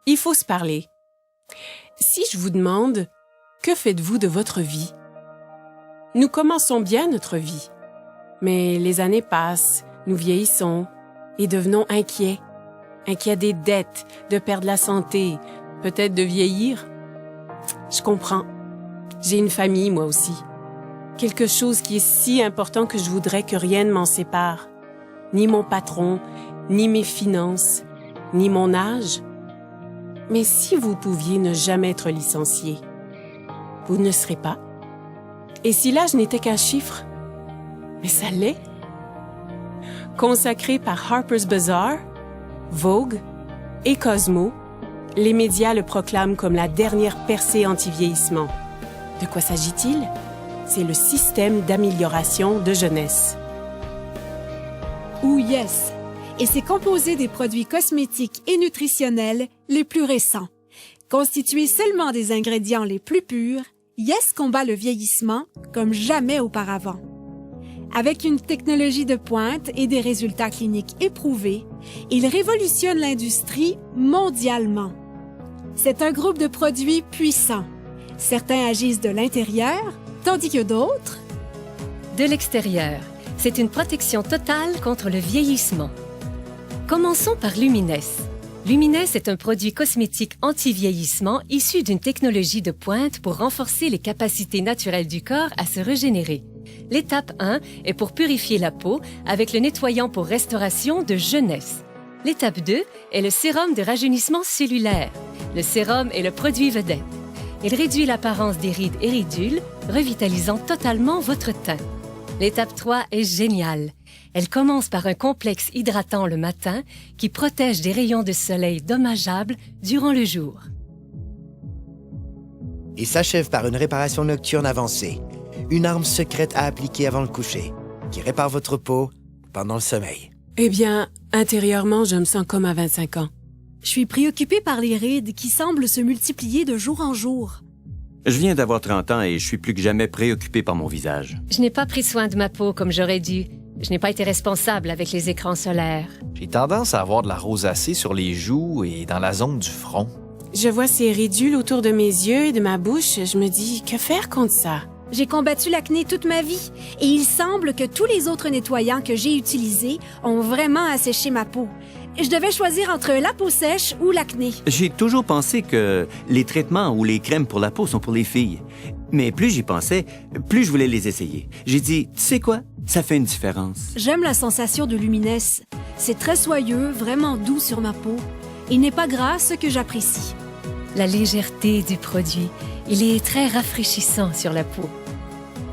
Il faut se parler. Si je vous demande, que faites-vous de votre vie? Nous commençons bien notre vie, mais les années passent, nous vieillissons et devenons inquiets. Inquiets des dettes, de perdre la santé, peut-être de vieillir. Je comprends. J'ai une famille, moi aussi. Quelque chose qui est si important que je voudrais que rien ne m'en sépare. Ni mon patron, ni mes finances, ni mon âge. Mais si vous pouviez ne jamais être licencié, vous ne le serez pas. Et si l'âge n'était qu'un chiffre? Mais ça l'est. Consacré par Harper's Bazaar, Vogue et Cosmo, les médias le proclament comme la dernière percée anti-vieillissement. De quoi s'agit-il? C'est le système d'amélioration de jeunesse. Ou Yes, et c'est composé des produits cosmétiques et nutritionnels les plus récents. Constitué seulement des ingrédients les plus purs, Yes combat le vieillissement comme jamais auparavant. Avec une technologie de pointe et des résultats cliniques éprouvés, il révolutionne l'industrie mondialement. C'est un groupe de produits puissants. Certains agissent de l'intérieur, tandis que d'autres... De l'extérieur. C'est une protection totale contre le vieillissement. Commençons par Lumines. Lumines est un produit cosmétique anti-vieillissement issu d'une technologie de pointe pour renforcer les capacités naturelles du corps à se régénérer. L'étape 1 est pour purifier la peau avec le nettoyant pour restauration de jeunesse. L'étape 2 est le sérum de rajeunissement cellulaire. Le sérum est le produit vedette. Il réduit l'apparence des rides et ridules, revitalisant totalement votre teint. L'étape 3 est géniale. Elle commence par un complexe hydratant le matin qui protège des rayons de soleil dommageables durant le jour. Et s'achève par une réparation nocturne avancée, une arme secrète à appliquer avant le coucher, qui répare votre peau pendant le sommeil. Eh bien, intérieurement, je me sens comme à 25 ans. Je suis préoccupée par les rides qui semblent se multiplier de jour en jour. Je viens d'avoir 30 ans et je suis plus que jamais préoccupé par mon visage. Je n'ai pas pris soin de ma peau comme j'aurais dû. Je n'ai pas été responsable avec les écrans solaires. J'ai tendance à avoir de la rosacée sur les joues et dans la zone du front. Je vois ces ridules autour de mes yeux et de ma bouche. Je me dis, que faire contre ça? J'ai combattu l'acné toute ma vie et il semble que tous les autres nettoyants que j'ai utilisés ont vraiment asséché ma peau. Je devais choisir entre la peau sèche ou l'acné. J'ai toujours pensé que les traitements ou les crèmes pour la peau sont pour les filles. Mais plus j'y pensais, plus je voulais les essayer. J'ai dit, tu sais quoi? Ça fait une différence. J'aime la sensation de Lumines. C'est très soyeux, vraiment doux sur ma peau. Il n'est pas gras, ce que j'apprécie. La légèreté du produit. Il est très rafraîchissant sur la peau.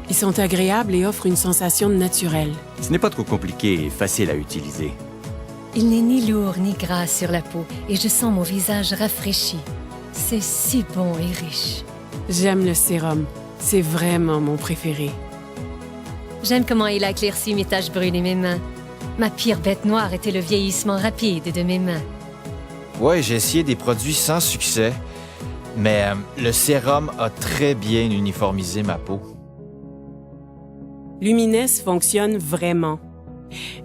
Ils sont agréables et offrent une sensation naturelle. Ce n'est pas trop compliqué et facile à utiliser. Il n'est ni lourd ni gras sur la peau et je sens mon visage rafraîchi. C'est si bon et riche. J'aime le sérum. C'est vraiment mon préféré. J'aime comment il a éclairci mes taches brunes et mes mains. Ma pire bête noire était le vieillissement rapide de mes mains. Ouais, j'ai essayé des produits sans succès, mais le sérum a très bien uniformisé ma peau. Lumines fonctionne vraiment.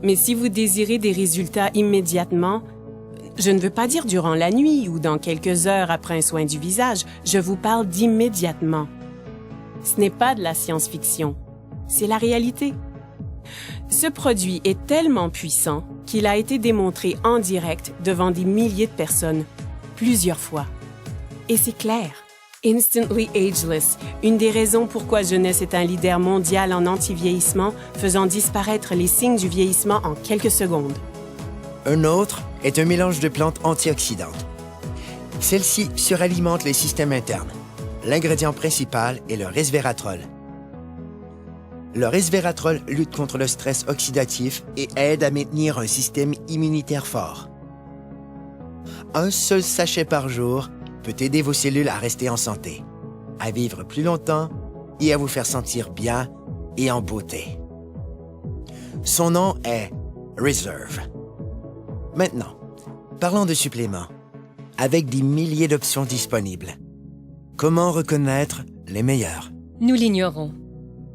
Mais si vous désirez des résultats immédiatement, je ne veux pas dire durant la nuit ou dans quelques heures après un soin du visage, je vous parle d'immédiatement. Ce n'est pas de la science-fiction, c'est la réalité. Ce produit est tellement puissant qu'il a été démontré en direct devant des milliers de personnes, plusieurs fois. Et c'est clair. Instantly Ageless, une des raisons pourquoi Jeunesse est un leader mondial en anti-vieillissement, faisant disparaître les signes du vieillissement en quelques secondes. Un autre est un mélange de plantes antioxydantes. Celles-ci suralimentent les systèmes internes. L'ingrédient principal est le resveratrol. Le resveratrol lutte contre le stress oxydatif et aide à maintenir un système immunitaire fort. Un seul sachet par jour peut aider vos cellules à rester en santé, à vivre plus longtemps et à vous faire sentir bien et en beauté. Son nom est Reserve. Maintenant, parlons de suppléments. Avec des milliers d'options disponibles, comment reconnaître les meilleurs? Nous l'ignorons.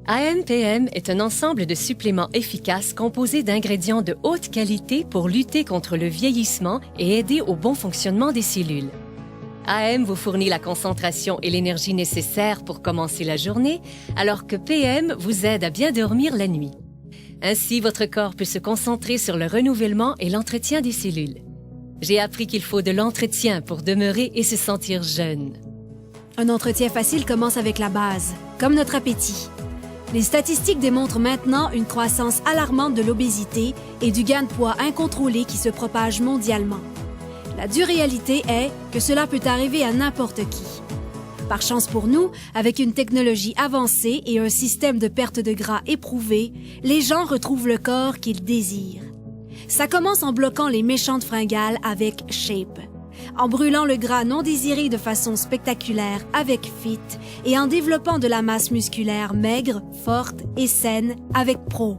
AMPM est un ensemble de suppléments efficaces composés d'ingrédients de haute qualité pour lutter contre le vieillissement et aider au bon fonctionnement des cellules. AM vous fournit la concentration et l'énergie nécessaires pour commencer la journée, alors que PM vous aide à bien dormir la nuit. Ainsi, votre corps peut se concentrer sur le renouvellement et l'entretien des cellules. J'ai appris qu'il faut de l'entretien pour demeurer et se sentir jeune. Un entretien facile commence avec la base, comme notre appétit. Les statistiques démontrent maintenant une croissance alarmante de l'obésité et du gain de poids incontrôlé qui se propage mondialement. La dure réalité est que cela peut arriver à n'importe qui. Par chance pour nous, avec une technologie avancée et un système de perte de gras éprouvé, les gens retrouvent le corps qu'ils désirent. Ça commence en bloquant les méchantes fringales avec Shape, en brûlant le gras non désiré de façon spectaculaire avec Fit et en développant de la masse musculaire maigre, forte et saine avec Pro.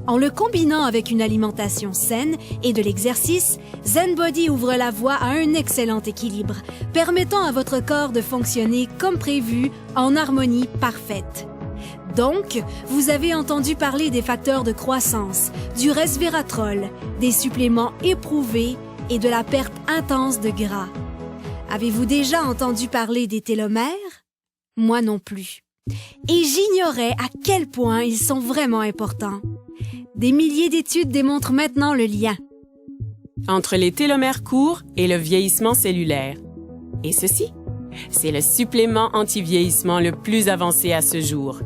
En le combinant avec une alimentation saine et de l'exercice, ZenBody ouvre la voie à un excellent équilibre, permettant à votre corps de fonctionner comme prévu en harmonie parfaite. Donc, vous avez entendu parler des facteurs de croissance, du resveratrol, des suppléments éprouvés et de la perte intense de gras. Avez-vous déjà entendu parler des télomères? Moi non plus. Et j'ignorais à quel point ils sont vraiment importants. Des milliers d'études démontrent maintenant le lien entre les télomères courts et le vieillissement cellulaire. Et ceci, c'est le supplément anti-vieillissement le plus avancé à ce jour.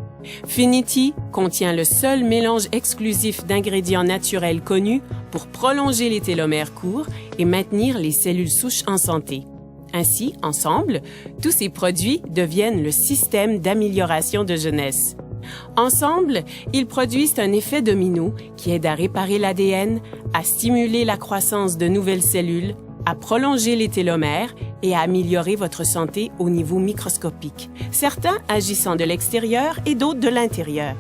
Finity contient le seul mélange exclusif d'ingrédients naturels connus pour prolonger les télomères courts et maintenir les cellules souches en santé. Ainsi, ensemble, tous ces produits deviennent le système d'amélioration de jeunesse. Ensemble, ils produisent un effet domino qui aide à réparer l'ADN, à stimuler la croissance de nouvelles cellules, à prolonger les télomères et à améliorer votre santé au niveau microscopique, certains agissant de l'extérieur et d'autres de l'intérieur.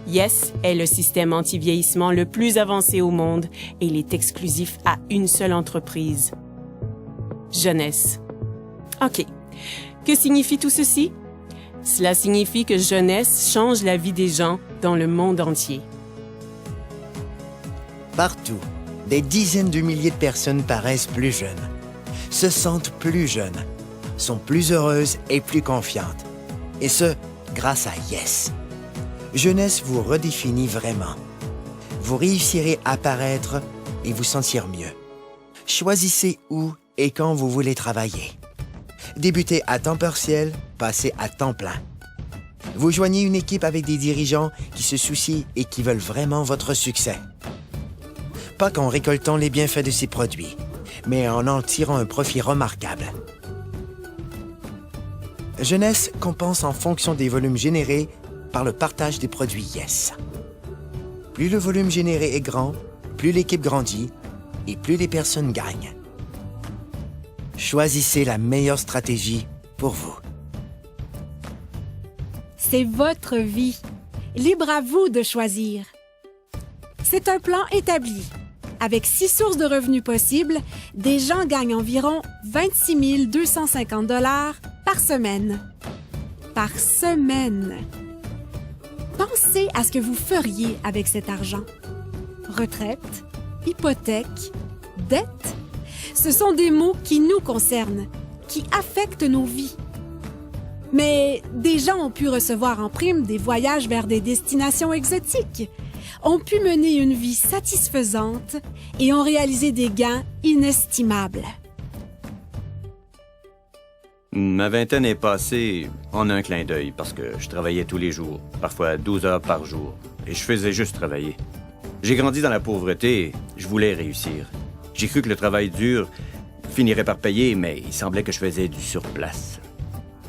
Yes est le système anti-vieillissement le plus avancé au monde et il est exclusif à une seule entreprise. Jeunesse. OK. Que signifie tout ceci? Cela signifie que Jeunesse change la vie des gens dans le monde entier. Partout, des dizaines de milliers de personnes paraissent plus jeunes, se sentent plus jeunes, sont plus heureuses et plus confiantes. Et ce, grâce à Yes. Jeunesse vous redéfinit vraiment. Vous réussirez à paraître et vous sentir mieux. Choisissez où et quand vous voulez travailler. Débutez à temps partiel, passez à temps plein. Vous joignez une équipe avec des dirigeants qui se soucient et qui veulent vraiment votre succès. Pas qu'en récoltant les bienfaits de ces produits, mais en tirant un profit remarquable. Jeunesse compense en fonction des volumes générés par le partage des produits Yes. Plus le volume généré est grand, plus l'équipe grandit et plus les personnes gagnent. Choisissez la meilleure stratégie pour vous. C'est votre vie. Libre à vous de choisir. C'est un plan établi. Avec 6 sources de revenus possibles, des gens gagnent environ 26 250 $ par semaine. Par semaine. Pensez à ce que vous feriez avec cet argent. Retraite, hypothèque, dette. Ce sont des mots qui nous concernent, qui affectent nos vies. Mais des gens ont pu recevoir en prime des voyages vers des destinations exotiques, ont pu mener une vie satisfaisante et ont réalisé des gains inestimables. Ma vingtaine est passée en un clin d'œil parce que je travaillais tous les jours, parfois 12 heures par jour, et je faisais juste travailler. J'ai grandi dans la pauvreté et je voulais réussir. J'ai cru que le travail dur finirait par payer, mais il semblait que je faisais du surplace.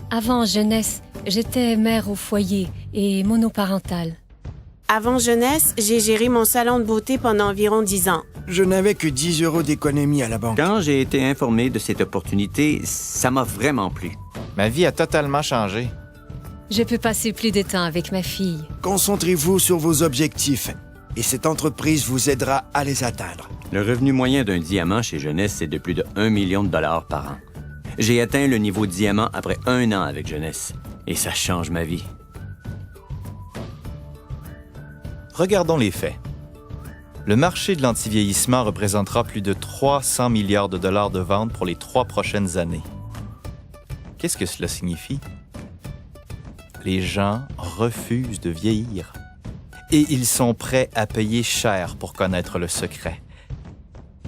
Avant Jeunesse, j'étais mère au foyer et monoparentale. Avant Jeunesse, j'ai géré mon salon de beauté pendant environ 10 ans. Je n'avais que 10 € d'économie à la banque. Quand j'ai été informé de cette opportunité, ça m'a vraiment plu. Ma vie a totalement changé. Je peux passer plus de temps avec ma fille. Concentrez-vous sur vos objectifs et cette entreprise vous aidera à les atteindre. Le revenu moyen d'un diamant chez Jeunesse, c'est de plus de 1 million de dollars par an. J'ai atteint le niveau diamant après 1 an avec Jeunesse. Et ça change ma vie. Regardons les faits. Le marché de l'antivieillissement représentera plus de 300 milliards de dollars de ventes pour les 3 prochaines années. Qu'est-ce que cela signifie? Les gens refusent de vieillir. Et ils sont prêts à payer cher pour connaître le secret.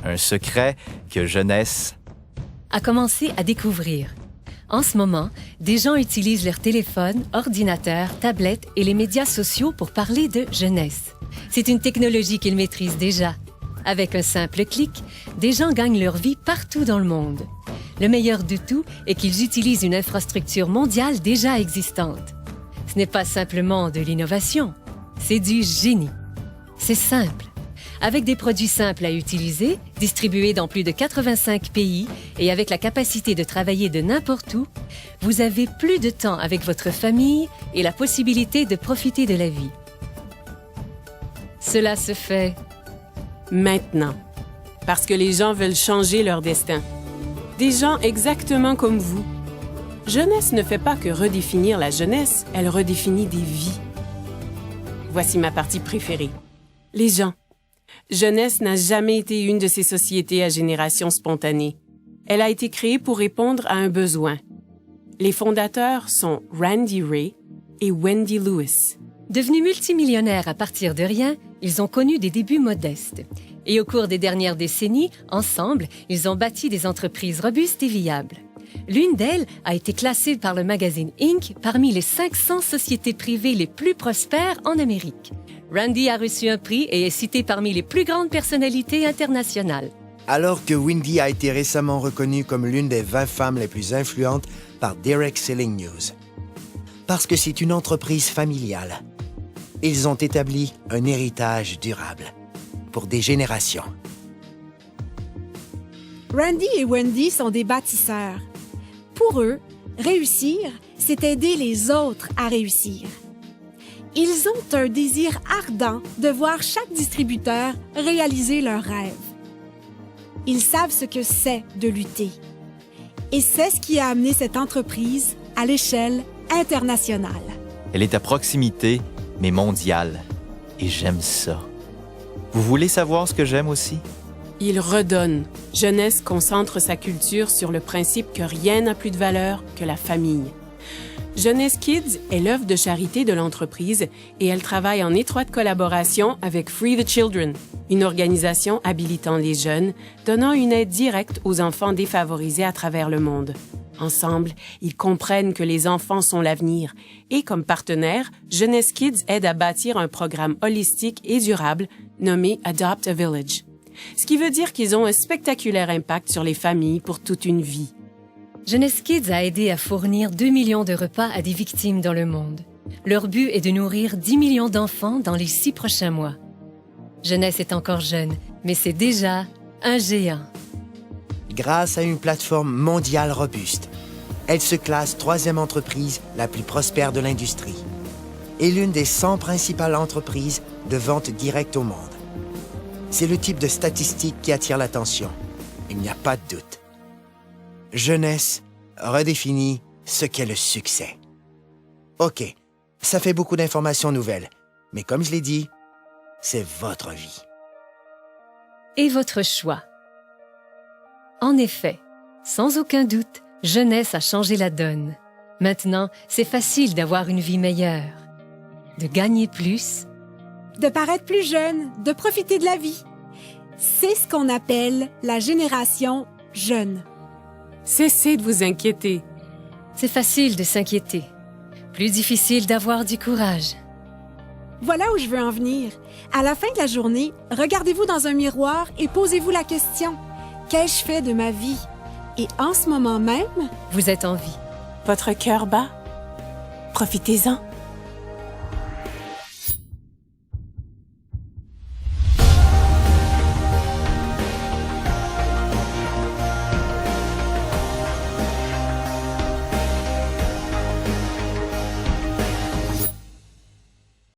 Un secret que Jeunesse a commencé à découvrir. En ce moment, des gens utilisent leur téléphone, ordinateur, tablette et les médias sociaux pour parler de jeunesse. C'est une technologie qu'ils maîtrisent déjà. Avec un simple clic, des gens gagnent leur vie partout dans le monde. Le meilleur de tout est qu'ils utilisent une infrastructure mondiale déjà existante. Ce n'est pas simplement de l'innovation, c'est du génie. C'est simple. Avec des produits simples à utiliser, distribués dans plus de 85 pays et avec la capacité de travailler de n'importe où, vous avez plus de temps avec votre famille et la possibilité de profiter de la vie. Cela se fait Maintenant. Parce que les gens veulent changer leur destin. Des gens exactement comme vous. Jeunesse ne fait pas que redéfinir la jeunesse, elle redéfinit des vies. Voici ma partie préférée. Les gens. Jeunesse n'a jamais été une de ces sociétés à génération spontanée. Elle a été créée pour répondre à un besoin. Les fondateurs sont Randy Ray et Wendy Lewis. Devenus multimillionnaires à partir de rien, ils ont connu des débuts modestes. Et au cours des dernières décennies, ensemble, ils ont bâti des entreprises robustes et viables. L'une d'elles a été classée par le magazine Inc. parmi les 500 sociétés privées les plus prospères en Amérique. Randy a reçu un prix et est cité parmi les plus grandes personnalités internationales. Alors que Wendy a été récemment reconnue comme l'une des 20 femmes les plus influentes par Derek Selling News. Parce que c'est une entreprise familiale. Ils ont établi un héritage durable pour des générations. Randy et Wendy sont des bâtisseurs. Pour eux, réussir, c'est aider les autres à réussir. Ils ont un désir ardent de voir chaque distributeur réaliser leurs rêves. Ils savent ce que c'est de lutter. Et c'est ce qui a amené cette entreprise à l'échelle internationale. Elle est à proximité, mais mondiale. Et j'aime ça. Vous voulez savoir ce que j'aime aussi? Il redonne. Jeunesse concentre sa culture sur le principe que rien n'a plus de valeur que la famille. Jeunesse Kids est l'œuvre de charité de l'entreprise et elle travaille en étroite collaboration avec Free the Children, une organisation habilitant les jeunes, donnant une aide directe aux enfants défavorisés à travers le monde. Ensemble, ils comprennent que les enfants sont l'avenir et, comme partenaire, Jeunesse Kids aide à bâtir un programme holistique et durable nommé Adopt a Village. Ce qui veut dire qu'ils ont un spectaculaire impact sur les familles pour toute une vie. Jeunesse Kids a aidé à fournir 2 millions de repas à des victimes dans le monde. Leur but est de nourrir 10 millions d'enfants dans les 6 prochains mois. Jeunesse est encore jeune, mais c'est déjà un géant. Grâce à une plateforme mondiale robuste, elle se classe 3e entreprise la plus prospère de l'industrie et l'une des 100 principales entreprises de vente directe au monde. C'est le type de statistique qui attire l'attention. Il n'y a pas de doute. Jeunesse redéfinit ce qu'est le succès. OK, ça fait beaucoup d'informations nouvelles, mais comme je l'ai dit, c'est votre vie. Et votre choix. En effet, sans aucun doute, Jeunesse a changé la donne. Maintenant, c'est facile d'avoir une vie meilleure, de gagner plus, De paraître plus jeune, de profiter de la vie. C'est ce qu'on appelle la génération jeune. Cessez de vous inquiéter. c'est facile de s'inquiéter. Plus difficile d'avoir du courage. Voilà où je veux en venir. À la fin de la journée, regardez-vous dans un miroir et posez-vous la question. Qu'ai-je fait de ma vie? Et en ce moment même, Vous êtes en vie. Votre cœur bat? Profitez-en.